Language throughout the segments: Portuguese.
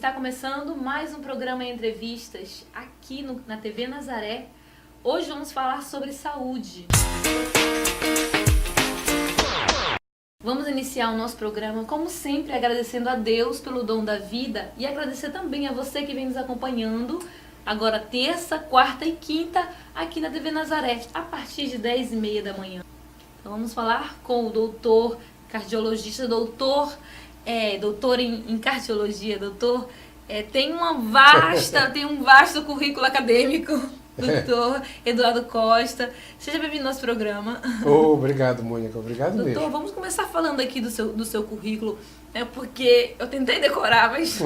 Está começando mais um programa Entrevistas aqui na TV Nazaré. Hoje vamos falar sobre saúde. Vamos iniciar o nosso programa, como sempre, agradecendo a Deus pelo dom da vida e agradecer também a você que vem nos acompanhando agora terça, quarta e quinta aqui na TV Nazaré, a partir de 10h30 da manhã. Então vamos falar com o doutor cardiologista, doutor em cardiologia, tem um vasto currículo acadêmico, doutor Eduardo Costa. Seja bem-vindo ao nosso programa. Obrigado, Mônica, obrigado doutor, mesmo. Vamos começar falando aqui do seu currículo, né, porque eu tentei decorar, mas...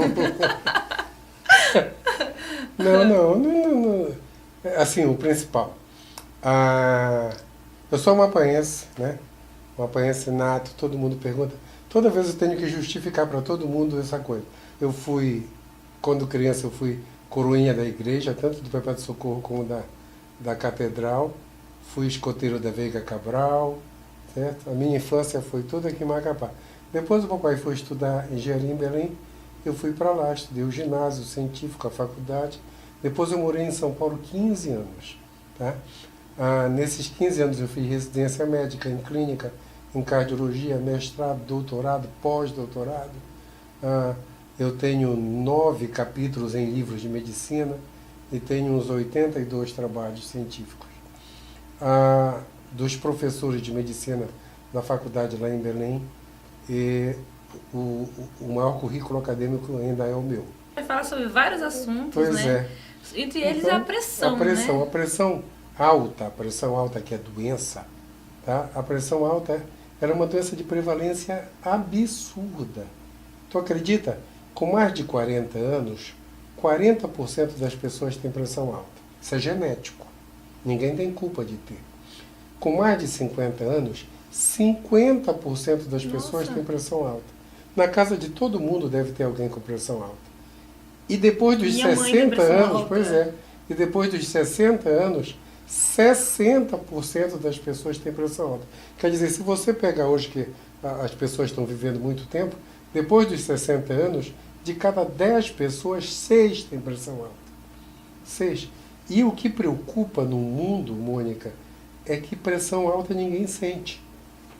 Não. Assim, o principal. Eu sou mapaense, né? Mapaense nato, todo mundo pergunta. Toda vez eu tenho que justificar para todo mundo essa coisa. Quando criança, eu fui coroinha da igreja, tanto do Perpétuo Socorro como da Catedral. Fui escoteiro da Veiga Cabral, certo? A minha infância foi toda aqui em Macapá. Depois o papai foi estudar engenharia em Belém. Eu fui para lá, estudei o ginásio científico, a faculdade. Depois eu morei em São Paulo 15 anos. Tá? Nesses 15 anos eu fiz residência médica em clínica, em cardiologia, mestrado, doutorado, pós-doutorado. Eu tenho 9 capítulos em livros de medicina e tenho uns 82 trabalhos científicos. Dos professores de medicina da faculdade lá em Belém, o maior currículo acadêmico ainda é o meu. Vai falar sobre vários assuntos, pois né? É. Entre eles então, a pressão, né? A pressão alta que é doença, tá? A pressão alta era uma doença de prevalência absurda. Tu acredita? Com mais de 40 anos, 40% das pessoas têm pressão alta. Isso é genético. Ninguém tem culpa de ter. Com mais de 50 anos, 50% das pessoas têm pressão alta. Na casa de todo mundo deve ter alguém com pressão alta. E depois dos 60 anos, e depois dos 60 anos, 60% das pessoas têm pressão alta. Quer dizer, se você pegar hoje que as pessoas estão vivendo muito tempo, depois dos 60 anos, de cada 10 pessoas, 6 têm pressão alta. 6. E o que preocupa no mundo, Mônica, é que pressão alta ninguém sente.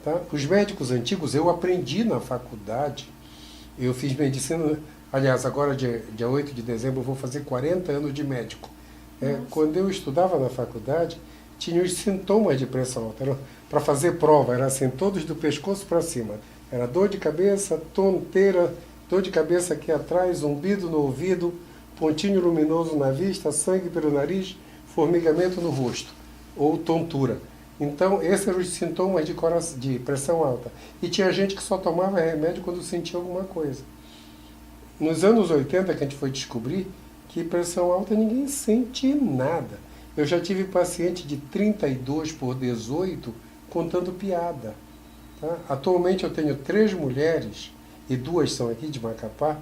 Tá? Os médicos antigos, eu aprendi na faculdade, eu fiz medicina, aliás, agora dia 8 de dezembro eu vou fazer 40 anos de médico. Quando eu estudava na faculdade, tinha os sintomas de pressão alta. Para fazer prova, era assim, todos do pescoço para cima. Era dor de cabeça, tonteira, dor de cabeça aqui atrás, zumbido no ouvido, pontinho luminoso na vista, sangue pelo nariz, formigamento no rosto, ou tontura. Então, esses eram os sintomas de pressão alta. E tinha gente que só tomava remédio quando sentia alguma coisa. Nos anos 80, que a gente foi descobrir que pressão alta ninguém sente nada. Eu já tive paciente de 32/18 contando piada. Tá? Atualmente eu tenho 3 mulheres, e 2 são aqui de Macapá,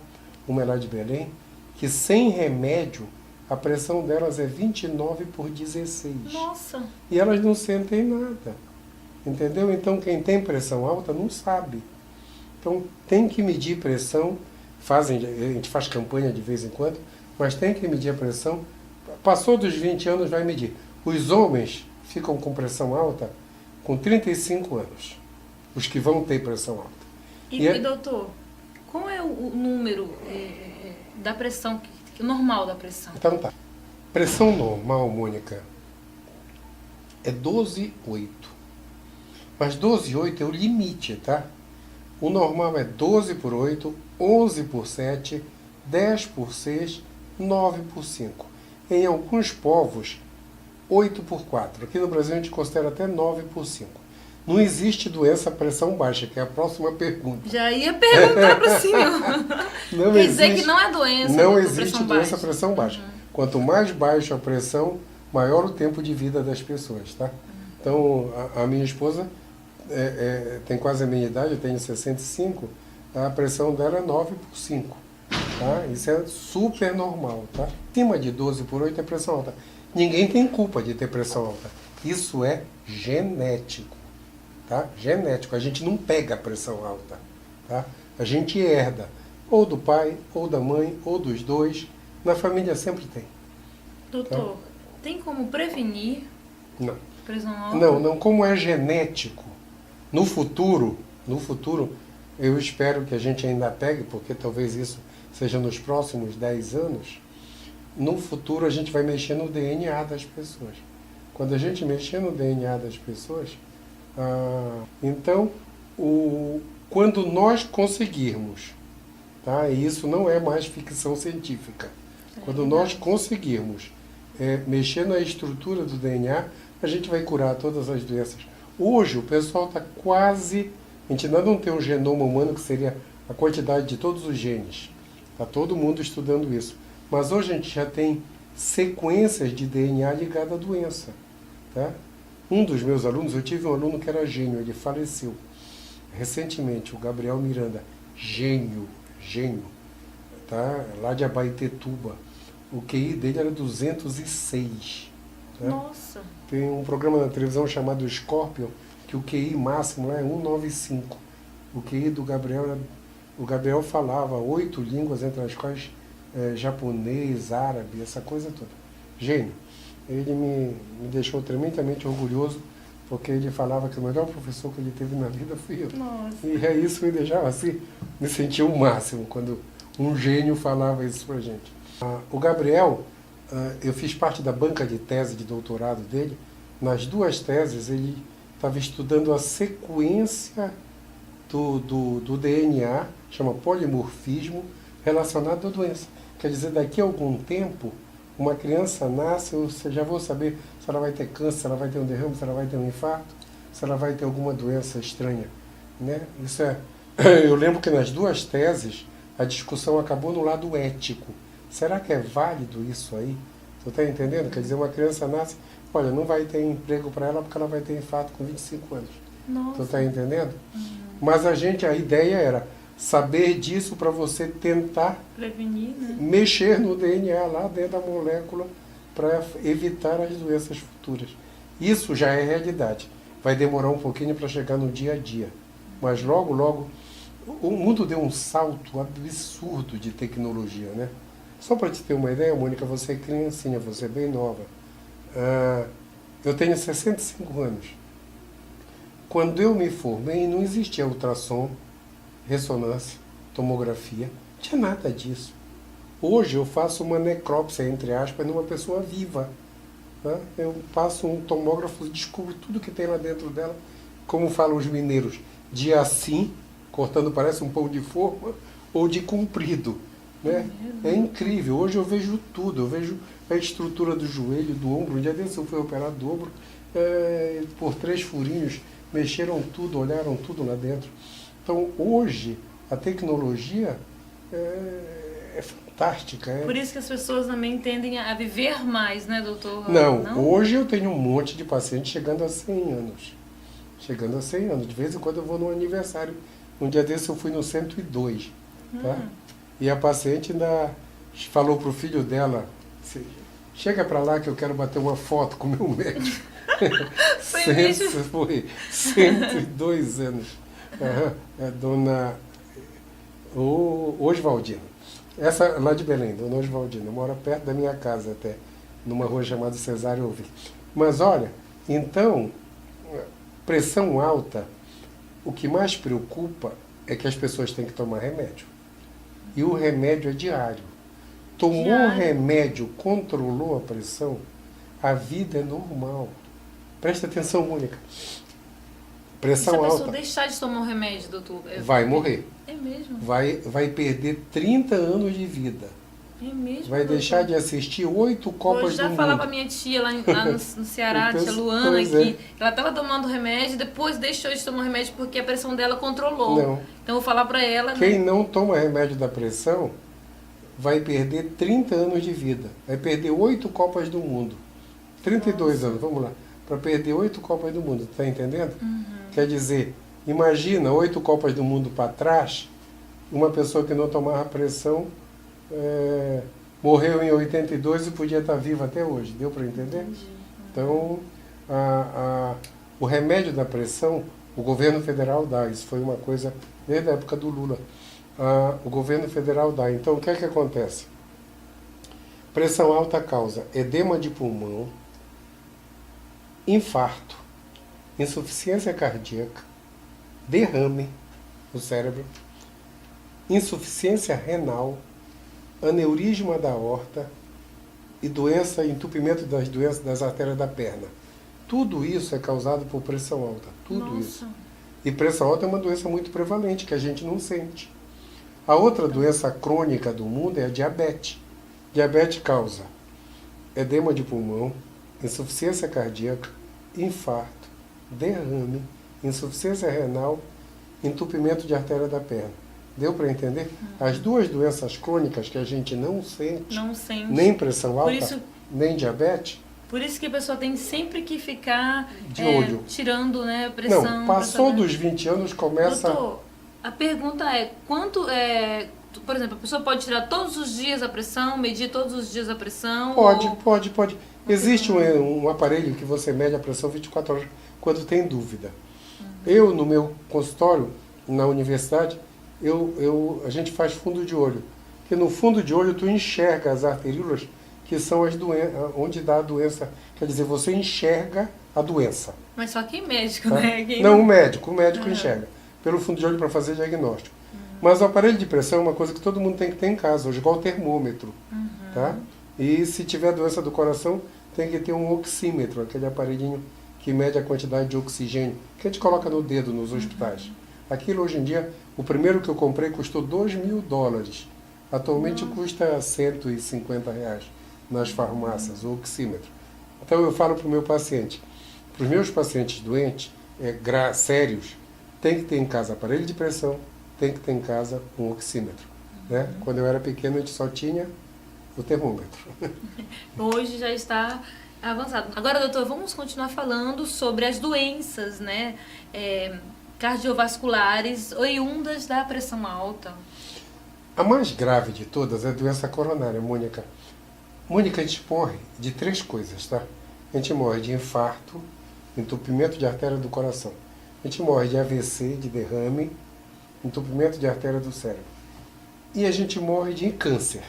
uma é lá de Belém, que sem remédio a pressão delas é 29/16. Nossa! E elas não sentem nada. Entendeu? Então quem tem pressão alta não sabe. Então tem que medir pressão. A gente faz campanha de vez em quando, mas tem que medir a pressão. Passou dos 20 anos, vai medir. Os homens ficam com pressão alta com 35 anos. Os que vão ter pressão alta. E doutor, qual é o número da pressão, normal da pressão? Então tá. Pressão normal, Mônica, é 12/8. Mas 12/8 é o limite, tá? O normal é 12/8, 11/7, 10/6, 9/5. Em alguns povos, 8/4. Aqui no Brasil a gente considera até 9/5. Não existe doença pressão baixa, que é a próxima pergunta. Já ia perguntar para o senhor. Quer dizer que não é doença. Não existe doença pressão baixa. Quanto mais baixa a pressão, maior o tempo de vida das pessoas, tá? Então, a minha esposa tem quase a minha idade, eu tenho 65, a pressão dela é 9/5. Tá? Isso é super normal. Tá? Acima de 12/8 é pressão alta. Ninguém tem culpa de ter pressão alta. Isso é genético. Tá? Genético. A gente não pega a pressão alta. Tá? A gente herda. ou do pai, ou da mãe, ou dos dois. Na família sempre tem. Doutor, tem como prevenir Não. pressão alta? Não, como é genético, no futuro, eu espero que a gente ainda pegue, porque talvez isso seja nos próximos 10 anos, no futuro a gente vai mexer no DNA das pessoas. Quando a gente mexer no DNA das pessoas, então, quando nós conseguirmos, tá? E isso não é mais ficção científica, quando nós conseguirmos mexer na estrutura do DNA, a gente vai curar todas as doenças. Hoje o pessoal está quase, a gente ainda não tem um genoma humano, que seria a quantidade de todos os genes. Está todo mundo estudando isso. Mas hoje a gente já tem sequências de DNA ligadas à doença. Tá? Um dos meus alunos, eu tive um aluno que era gênio, ele faleceu recentemente, o Gabriel Miranda. Gênio, tá? Lá de Abaetetuba. O QI dele era 206. Tá? Nossa! Tem um programa na televisão chamado Scorpion, que o QI máximo lá é 195. O QI do Gabriel, o Gabriel falava 8 línguas, entre as quais japonês, árabe, essa coisa toda. Gênio. Ele me deixou tremendamente orgulhoso, porque ele falava que o melhor professor que ele teve na vida fui eu. Nossa. E isso me deixava assim, me sentia o máximo, quando um gênio falava isso pra gente. O Gabriel, eu fiz parte da banca de tese de doutorado dele. Nas duas teses ele estava estudando a sequência do DNA, chama polimorfismo, relacionado à doença. Quer dizer, daqui a algum tempo, uma criança nasce, você já vou saber se ela vai ter câncer, se ela vai ter um derrame, se ela vai ter um infarto, se ela vai ter alguma doença estranha. Né? Isso eu lembro que nas duas teses a discussão acabou no lado ético. Será que é válido isso aí? Tu está entendendo? Quer dizer, uma criança nasce, olha, não vai ter emprego para ela porque ela vai ter infarto com 25 anos. Nossa. Tu está entendendo? Mas a ideia era saber disso para você tentar prevenir, né? Mexer no DNA lá dentro da molécula para evitar as doenças futuras. Isso já é realidade. Vai demorar um pouquinho para chegar no dia a dia. Mas logo, logo, o mundo deu um salto absurdo de tecnologia, né? Só para te ter uma ideia, Mônica, você é criancinha, você é bem nova. Eu tenho 65 anos. Quando eu me formei, não existia ultrassom, ressonância, tomografia, não tinha nada disso. Hoje eu faço uma necrópsia, entre aspas, numa pessoa viva. Tá? Eu passo um tomógrafo e descubro tudo que tem lá dentro dela, como falam os mineiros, de assim, cortando parece um pão de forma, ou de comprido. Né? É incrível, hoje eu vejo tudo, eu vejo a estrutura do joelho, do ombro. Um dia desse eu fui operado do ombro, por 3 furinhos, mexeram tudo, olharam tudo lá dentro. Então hoje a tecnologia é fantástica. Por isso que as pessoas também tendem a viver mais, né, doutor? Não, hoje eu tenho um monte de pacientes chegando a 100 anos. Chegando a 100 anos. De vez em quando eu vou no aniversário. Um dia desse eu fui no 102. Tá? E a paciente ainda falou pro filho dela, chega para lá que eu quero bater uma foto com o meu médico. Foi 102 anos. É dona Oswaldina. Essa lá de Belém, dona Oswaldina, mora perto da minha casa até, numa rua chamada Cesário Ouvir. Mas olha, então, pressão alta, o que mais preocupa é que as pessoas têm que tomar remédio. E o remédio é diário. Tomou o remédio, controlou a pressão, a vida é normal. Presta atenção, Mônica. Pressão alta. Se a pessoa deixar de tomar o remédio, doutor, vai morrer. É mesmo? Vai perder 30 anos de vida. É mesmo? Vai deixar de assistir 8 Copas do Mundo. Eu já falava pra minha tia lá no Ceará, tia Luana, que ela estava tomando remédio, depois deixou de tomar remédio porque a pressão dela controlou. Não. Então eu vou falar pra ela... Quem não toma remédio da pressão vai perder 30 anos de vida. Vai perder 8 Copas do Mundo. 32 anos, vamos lá. Para perder 8 Copas do Mundo, tá entendendo? Quer dizer, imagina 8 Copas do Mundo para trás, uma pessoa que não tomava pressão morreu em 82 e podia estar viva até hoje. Deu para entender? Então, o remédio da pressão, o governo federal dá. Isso foi uma coisa desde a época do Lula. o governo federal dá. Então, o que é que acontece? Pressão alta causa edema de pulmão, infarto, insuficiência cardíaca, derrame no cérebro, insuficiência renal, aneurisma da aorta e entupimento das doenças das artérias da perna. Tudo isso é causado por pressão alta. Tudo isso. E pressão alta é uma doença muito prevalente, que a gente não sente. A outra doença crônica do mundo é a diabetes. Diabetes causa edema de pulmão, insuficiência cardíaca, infarto, derrame, insuficiência renal, entupimento de artéria da perna. Deu para entender? As duas doenças crônicas que a gente não sente, nem pressão alta, nem diabetes. Por isso que a pessoa tem sempre que ficar de olho, tirando, né, pressão. Não, passou dos 20 anos, começa... Doutor, a pergunta é, por exemplo, a pessoa pode tirar todos os dias a pressão, medir todos os dias a pressão? Pode. Existe um aparelho que você mede a pressão 24 horas quando tem dúvida. Eu, no meu consultório, na universidade, a gente faz fundo de olho. Porque no fundo de olho tu enxerga as arteríolas, que são as doenças, onde dá a doença. Quer dizer, você enxerga a doença. Mas só quem médico, tá? né? Não, o médico enxerga. Pelo fundo de olho para fazer diagnóstico. Mas o aparelho de pressão é uma coisa que todo mundo tem que ter em casa, hoje, igual o termômetro. Tá? E se tiver doença do coração, tem que ter um oxímetro, aquele aparelhinho que mede a quantidade de oxigênio, que a gente coloca no dedo nos hospitais. Aquilo hoje em dia, o primeiro que eu comprei custou $2.000. Atualmente custa R$150 nas farmácias, o oxímetro. Então eu falo para o meu paciente, para os meus pacientes doentes, sérios, tem que ter em casa aparelho de pressão, tem que ter em casa um oxímetro. Né? Quando eu era pequeno, a gente só tinha o termômetro. Hoje já está avançado. Agora, doutor, vamos continuar falando sobre as doenças, né, cardiovasculares oriundas da pressão alta. A mais grave de todas é a doença coronária, Mônica. Mônica, a gente morre de 3 coisas, tá? A gente morre de infarto, entupimento de artéria do coração. A gente morre de AVC, de derrame, entupimento de artéria do cérebro. E a gente morre de câncer.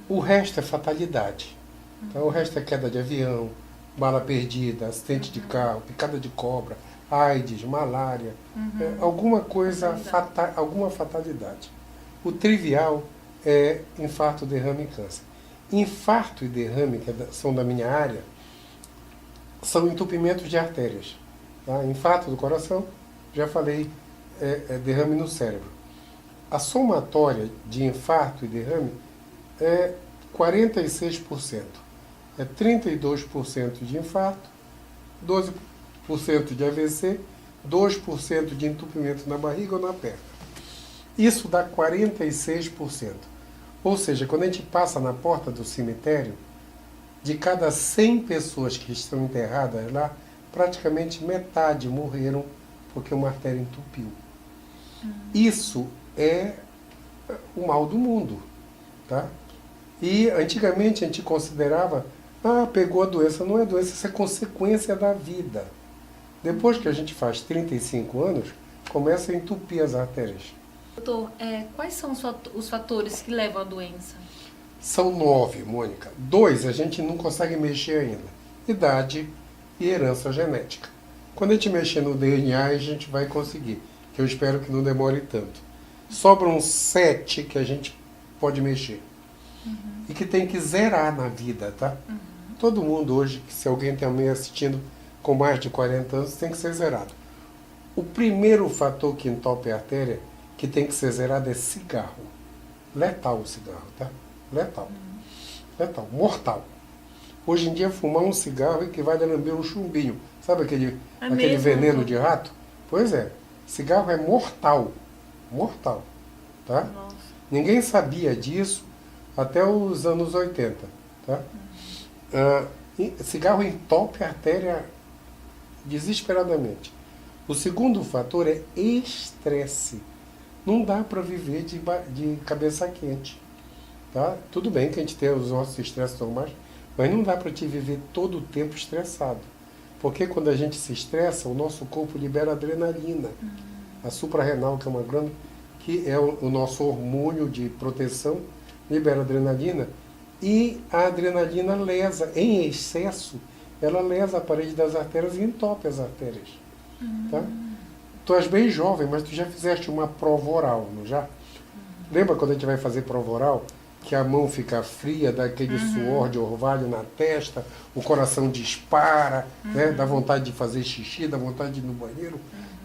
O resto é fatalidade. Então, o resto é queda de avião, bala perdida, acidente de carro, picada de cobra, AIDS, malária, alguma coisa, alguma fatalidade. O trivial é infarto, derrame e câncer. Infarto e derrame, que são da minha área, são entupimentos de artérias. Tá? Infarto do coração, já falei, derrame no cérebro. A somatória de infarto e derrame é 46%. É 32% de infarto, 12% de AVC, 2% de entupimento na barriga ou na perna. Isso dá 46%. Ou seja, quando a gente passa na porta do cemitério, de cada 100 pessoas que estão enterradas lá, praticamente metade morreram porque uma artéria entupiu. Isso é o mal do mundo. Tá? E antigamente a gente considerava, pegou a doença. Não é doença, isso é consequência da vida. Depois que a gente faz 35 anos, começa a entupir as artérias. Doutor, quais são os fatores que levam à doença? São 9, Mônica. 2 a gente não consegue mexer ainda. Idade e herança genética. Quando a gente mexer no DNA, a gente vai conseguir. Que eu espero que não demore tanto. Sobram 7 que a gente pode mexer. E que tem que zerar na vida, tá? Todo mundo hoje, se alguém tem alguém assistindo com mais de 40 anos, tem que ser zerado. O primeiro fator que entope a artéria, que tem que ser zerado, é cigarro. Letal o cigarro, tá? Letal. Letal, mortal. Hoje em dia, fumar um cigarro equivale a lamber um chumbinho. Sabe aquele veneno de rato? Pois é. Cigarro é mortal. Mortal. Tá? Nossa. Ninguém sabia disso até os anos 80. Tá? Cigarro entope a artéria desesperadamente. O segundo fator é estresse. Não dá para viver de cabeça quente. Tá? Tudo bem que a gente tem os nossos estresses normais, mas não dá para te viver todo o tempo estressado. Porque quando a gente se estressa, o nosso corpo libera adrenalina. A suprarrenal, que é uma glândula que é o nosso hormônio de proteção, libera adrenalina, e a adrenalina lesa, em excesso, ela lesa a parede das artérias e entope as artérias. Tá? Tu és bem jovem, mas tu já fizeste uma prova oral, não já? Lembra quando a gente vai fazer prova oral? Que a mão fica fria, dá aquele suor de orvalho na testa, o coração dispara, né? Dá vontade de fazer xixi, dá vontade de ir no banheiro.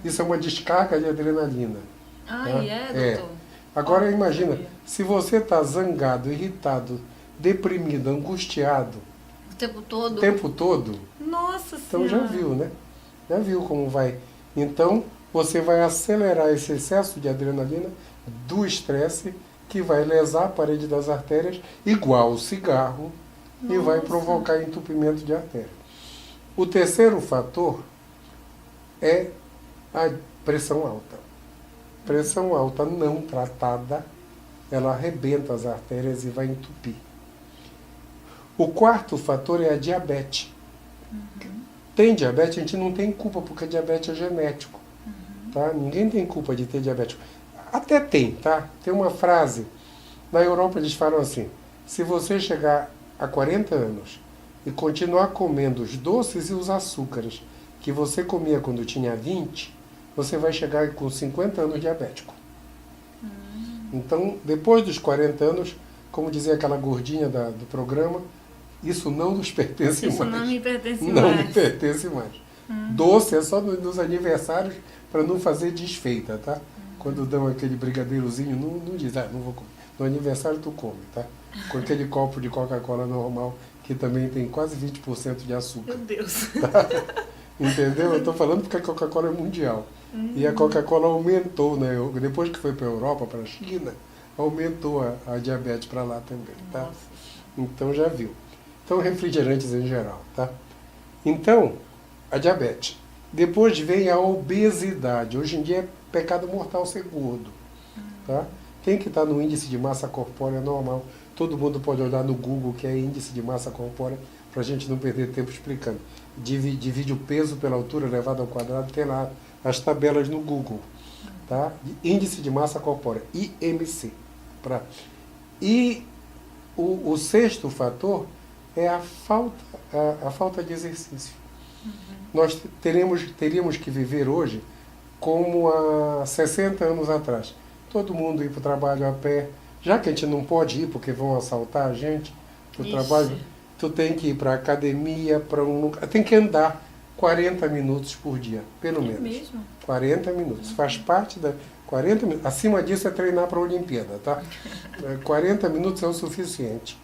Isso é uma descarga de adrenalina. Ah, tá? é, doutor? Agora imagina, se você está zangado, irritado, deprimido, angustiado, O tempo todo? o tempo todo, Nossa então Senhora. já viu, né? Já viu como vai. Então, você vai acelerar esse excesso de adrenalina do estresse que vai lesar a parede das artérias, igual o cigarro, e vai Nossa. provocar entupimento de artéria. O terceiro fator é a pressão alta. Pressão alta não tratada, ela arrebenta as artérias e vai entupir. O quarto fator é a diabetes. Tem diabetes, a gente não tem culpa, porque diabetes é genético. Tá? Ninguém tem culpa de ter diabetes. Até tem, tá? Tem uma frase, na Europa eles falam assim, se você chegar a 40 anos e continuar comendo os doces e os açúcares que você comia quando tinha 20, você vai chegar com 50 anos diabético. Então, depois dos 40 anos, como dizia aquela gordinha do programa, isso não nos pertence Isso mais. não me pertence Não mais. me pertence mais. Doce é só nos aniversários para não fazer desfeita, tá? Quando dão aquele brigadeirozinho, não diz, não vou comer. No aniversário tu come, tá? Com aquele copo de Coca-Cola normal, que também tem quase 20% de açúcar. Meu Deus. Entendeu? Eu estou falando porque a Coca-Cola é mundial. E a Coca-Cola aumentou, né? Depois que foi para a Europa, para a China, aumentou a diabetes para lá também, tá? Nossa. Então já viu. Então, refrigerantes em geral, tá? Então, a diabetes. Depois vem a obesidade. Hoje em dia é pecado mortal ser gordo, tá? Tem que estar no índice de massa corpórea normal. Todo mundo pode olhar no Google que é índice de massa corpórea, para a gente não perder tempo explicando. Divide o peso pela altura elevado ao quadrado, tem lá as tabelas no Google, tá? Índice de massa corpórea, IMC. E o sexto fator é a falta de exercício. Nós teríamos que viver hoje como há 60 anos atrás. Todo mundo ir para o trabalho a pé. Já que a gente não pode ir porque vão assaltar a gente para o trabalho, tu tem que ir para a academia, para um lugar. Tem que andar 40 minutos por dia, pelo menos. Mesmo? 40 minutos. Faz parte da... 40 minutos. Acima disso é treinar para a Olimpíada, tá? 40 minutos é o suficiente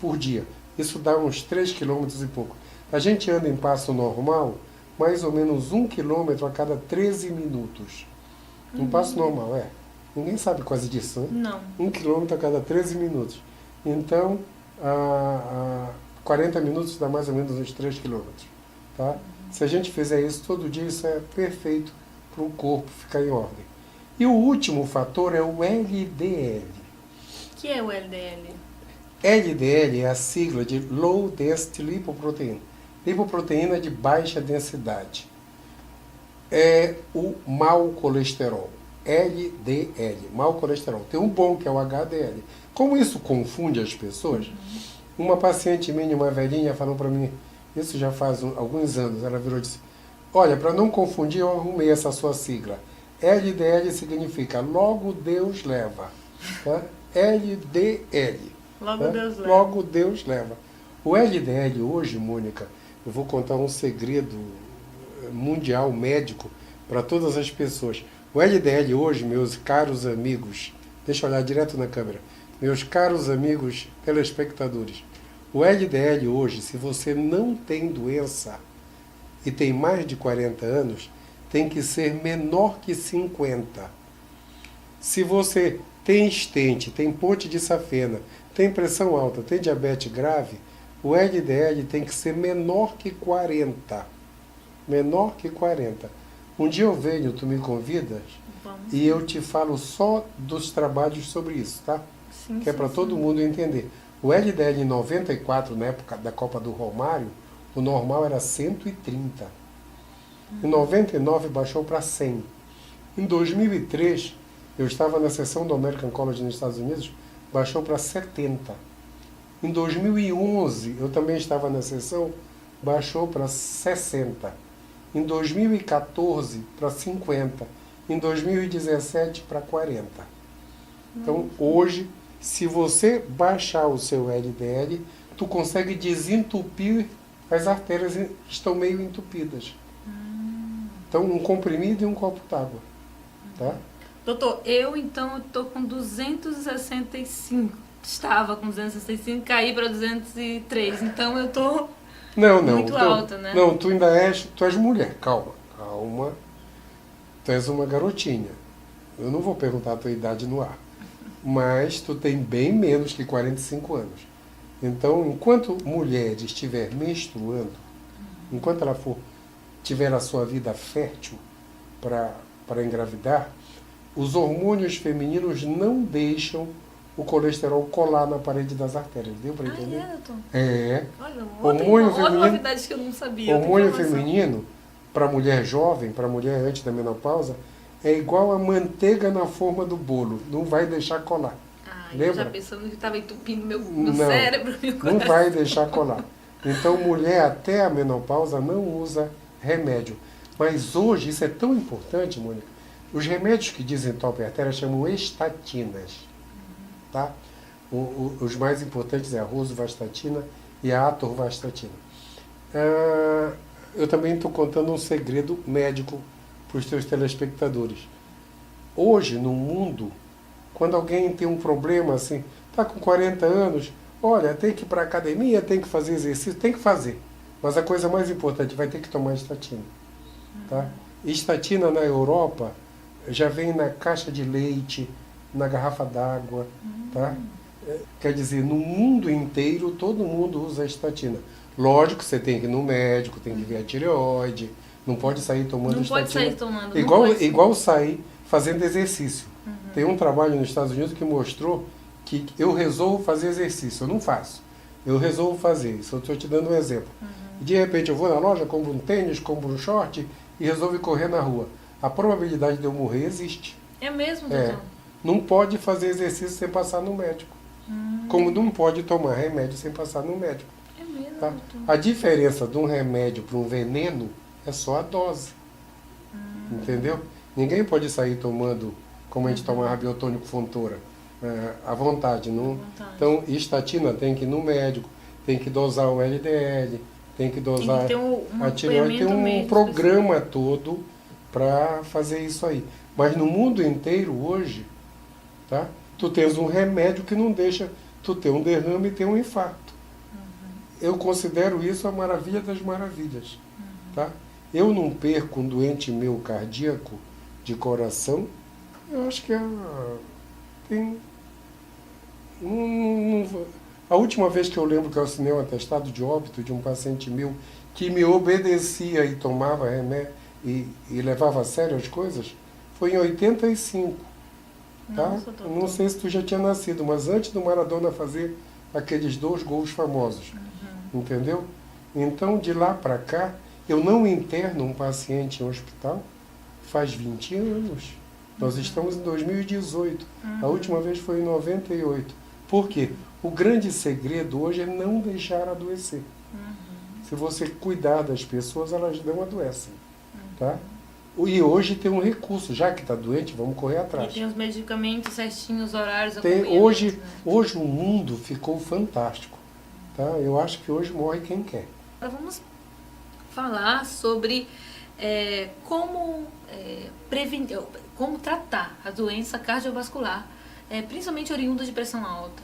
por dia. Isso dá uns 3 quilômetros e pouco. A gente anda em passo normal, mais ou menos 1 quilômetro a cada 13 minutos. Um passo normal, é. Ninguém sabe quase disso, né? Não. 1 quilômetro a cada 13 minutos. Então, 40 minutos dá mais ou menos uns 3 quilômetros. Tá? Se a gente fizer isso todo dia, isso é perfeito para o corpo ficar em ordem. E o último fator é o LDL. O que é o LDL? LDL é a sigla de Low Density Lipoprotein. Lipoproteína de baixa densidade. É o mau colesterol. LDL, mau colesterol. Tem um bom, que é o HDL. Como isso confunde as pessoas, uma paciente minha, uma velhinha, falou para mim, isso já faz alguns anos, ela virou e disse, olha, para não confundir, eu arrumei essa sua sigla. LDL significa logo Deus leva. Tá? LDL. Logo tá? Deus leva. Logo Deus leva. O LDL hoje, Mônica, eu vou contar um segredo mundial, médico, para todas as pessoas. O LDL hoje, meus caros amigos, deixa eu olhar direto na câmera, meus caros amigos telespectadores, o LDL hoje, se você não tem doença e tem mais de 40 anos, tem que ser menor que 50. Se você tem estente, tem ponte de safena, tem pressão alta, tem diabetes grave, o LDL tem que ser menor que 40. Menor que 40. Um dia eu venho, tu me convidas, Vamos. e eu te falo só dos trabalhos sobre isso, tá? Sim, Que é para todo mundo entender. O LDL em 94, na época da Copa do Romário, o normal era 130. Em 99 baixou para 100. Em 2003, Eu estava na sessão do American College nos Estados Unidos, baixou para 70. Em 2011, eu também estava na sessão, baixou para 60. Em 2014, para 50. Em 2017, para 40. Então, hoje, se você baixar o seu LDL, tu consegue desentupir as artérias que estão meio entupidas. Então, um comprimido e um copo d'água. Tá? Doutor, eu então estou com 265. Estava com 265, caí para 203. Então eu estou muito alta, né? Não, tu ainda tu és mulher. Calma. Tu és uma garotinha. Eu não vou perguntar a tua idade no ar. Mas tu tem bem menos que 45 anos. Então, enquanto mulher estiver menstruando, enquanto ela tiver a sua vida fértil para engravidar, os hormônios femininos não deixam o colesterol colar na parede das artérias. Deu para entender? É, doutor? É. Olha, outra novidade que eu não sabia. Hormônio feminino, para mulher jovem, para mulher antes da menopausa, é igual a manteiga na forma do bolo. Não vai deixar colar. Lembra? Eu já pensando que estava entupindo meu cérebro, meu coração. Não vai deixar colar. Então, mulher até a menopausa não usa remédio. Mas hoje, isso é tão importante, Mônica, os remédios que desentopem a artéria chamam estatinas. Tá? Os mais importantes é a rosuvastatina e a atorvastatina. Eu também estou contando um segredo médico para os teus telespectadores. Hoje, no mundo, quando alguém tem um problema assim, está com 40 anos, olha, tem que ir para a academia, tem que fazer exercício, tem que fazer. Mas a coisa mais importante, vai ter que tomar estatina. Tá? Estatina na Europa já vem na caixa de leite, na garrafa d'água. Tá? Quer dizer, no mundo inteiro, todo mundo usa estatina. Lógico que você tem que ir no médico, tem que ver a tireoide, não pode sair tomando estatina. Não pode sair tomando. Igual sair fazendo exercício. Tem um trabalho nos Estados Unidos que mostrou que eu resolvo fazer exercício, eu não faço. Eu resolvo fazer isso, eu estou te dando um exemplo. De repente eu vou na loja, compro um tênis, compro um short e resolvo correr na rua. A probabilidade de eu morrer existe. É mesmo, doutor? Não pode fazer exercício sem passar no médico. Como não pode tomar remédio sem passar no médico. É mesmo, tá? doutor? A diferença de um remédio para um veneno é só a dose. Entendeu? Ninguém pode sair tomando, como a gente toma biotônico Fontoura, à vontade. Não? Então, estatina tem que ir no médico, tem que dosar o LDL, tem que dosar a tireoide, tem um programa todo para fazer isso aí. Mas no mundo inteiro hoje, tá? Tu tens um remédio que não deixa tu ter um derrame e ter um infarto. Eu considero isso a maravilha das maravilhas. Tá? Eu não perco um doente meu cardíaco de coração, eu acho que a última vez que eu lembro que eu assinei um atestado de óbito de um paciente meu que me obedecia e tomava remédio e levava a sério as coisas, foi em 85. Tá? Nossa, não sei se tu já tinha nascido, mas antes do Maradona fazer aqueles 2 gols famosos. Entendeu? Então, de lá para cá, eu não interno um paciente em hospital faz 20 anos. Nós estamos em 2018. A última vez foi em 98. Por quê? O grande segredo hoje é não deixar adoecer. Se você cuidar das pessoas, elas não adoecem. Tá? E hoje tem um recurso, já que está doente, vamos correr atrás. E tem os medicamentos certinhos, os horários. Hoje o mundo ficou fantástico. Tá? Eu acho que hoje morre quem quer. Agora vamos falar sobre como prevenir, como tratar a doença cardiovascular, principalmente oriunda de pressão alta.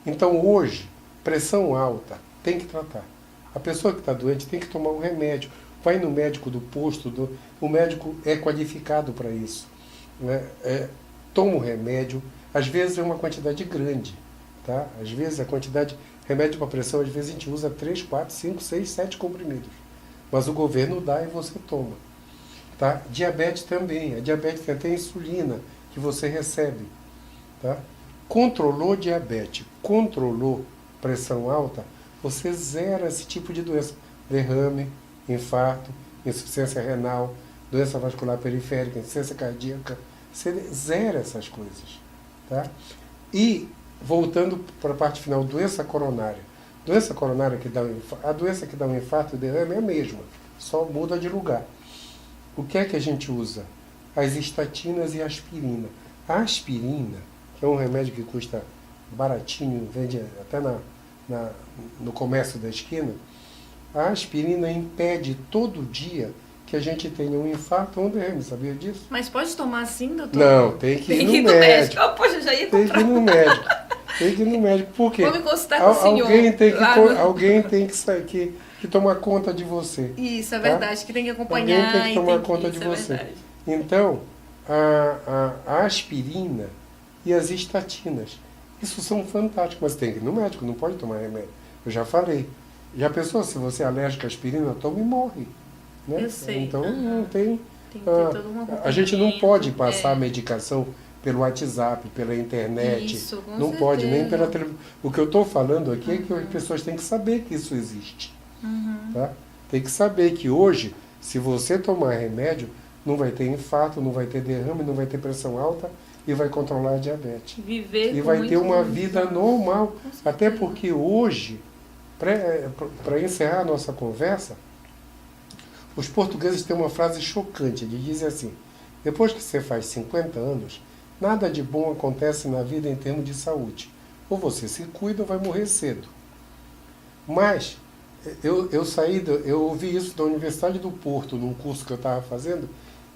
Então hoje, pressão alta tem que tratar. A pessoa que está doente tem que tomar um remédio. Vai no médico do posto, o médico é qualificado para isso. Né? Toma o remédio, às vezes é uma quantidade grande. Tá? Às vezes a quantidade, remédio para pressão, às vezes a gente usa 3, 4, 5, 6, 7 comprimidos. Mas o governo dá e você toma. Tá? Diabetes também. A diabetes tem até insulina que você recebe. Tá? Controlou diabetes, controlou pressão alta, você zera esse tipo de doença. Derrame, infarto, insuficiência renal, doença vascular periférica, insuficiência cardíaca, você zera essas coisas. Tá? E, voltando para a parte final, doença coronária. Doença coronária a doença que dá um infarto e derrame é a mesma, só muda de lugar. O que é que a gente usa? As estatinas e a aspirina. A aspirina, que é um remédio que custa baratinho, vende até no comércio da esquina, a aspirina impede todo dia que a gente tenha um infarto ou um derrame, sabia disso? Mas pode tomar assim, doutor? Não, tem que ir no médico. Oh, poxa, já ia Tem comprar. que ir no médico. Tem que ir no médico. Por quê? Vou me consultar com o senhor. Alguém tem que sair, que tomar conta de você. Isso, é tá? verdade, que tem que acompanhar. Alguém tem que tomar conta isso, de é você. verdade. Então, a aspirina e as estatinas, isso são fantásticos, mas tem que ir no médico, não pode tomar remédio. Eu já falei. Já pensou, se você é alérgico à aspirina, toma e morre. Né? Eu sei. Então, não tem... Tem que ter todo um a gente não pode acompanhamento, passar a medicação pelo WhatsApp, pela internet. Isso, com não certeza. pode, nem pela televisão. O que eu estou falando aqui é que as pessoas têm que saber que isso existe. Tá? Tem que saber que hoje, se você tomar remédio, não vai ter infarto, não vai ter derrame, não vai ter pressão alta e vai controlar a diabetes. Viver E com vai ter uma muitos vida anos. normal. Com certeza. Até porque hoje, para encerrar a nossa conversa, os portugueses têm uma frase chocante, eles dizem assim: depois que você faz 50 anos, nada de bom acontece na vida em termos de saúde. Ou você se cuida ou vai morrer cedo. Mas eu ouvi isso da Universidade do Porto, num curso que eu estava fazendo,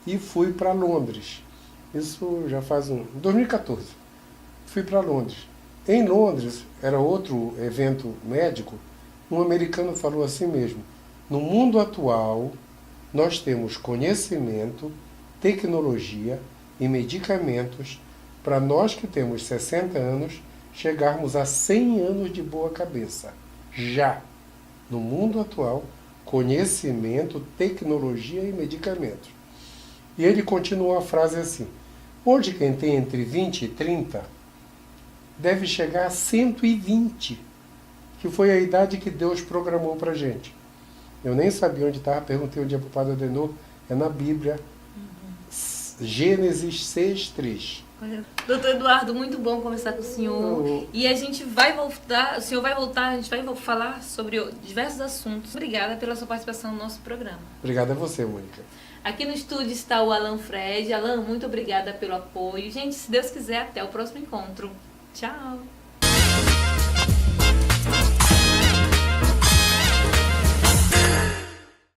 e fui para Londres. Isso já faz em 2014. Fui para Londres. Em Londres, era outro evento médico, um americano falou assim mesmo: no mundo atual, nós temos conhecimento, tecnologia e medicamentos para nós que temos 60 anos chegarmos a 100 anos de boa cabeça. Já. No mundo atual, conhecimento, tecnologia e medicamentos. E ele continuou a frase assim: hoje quem tem entre 20 e 30 deve chegar a 120, que foi a idade que Deus programou para a gente. Eu nem sabia onde estava, perguntei um dia para o Padre Adenor, é na Bíblia, Gênesis 6:3. Doutor Eduardo, muito bom conversar com o senhor. E a gente vai voltar, o senhor vai voltar, a gente vai falar sobre diversos assuntos. Obrigada pela sua participação no nosso programa. Obrigado a você, Mônica. Aqui no estúdio está o Alan Fred. Alan, muito obrigada pelo apoio. Gente, se Deus quiser, até o próximo encontro. Tchau!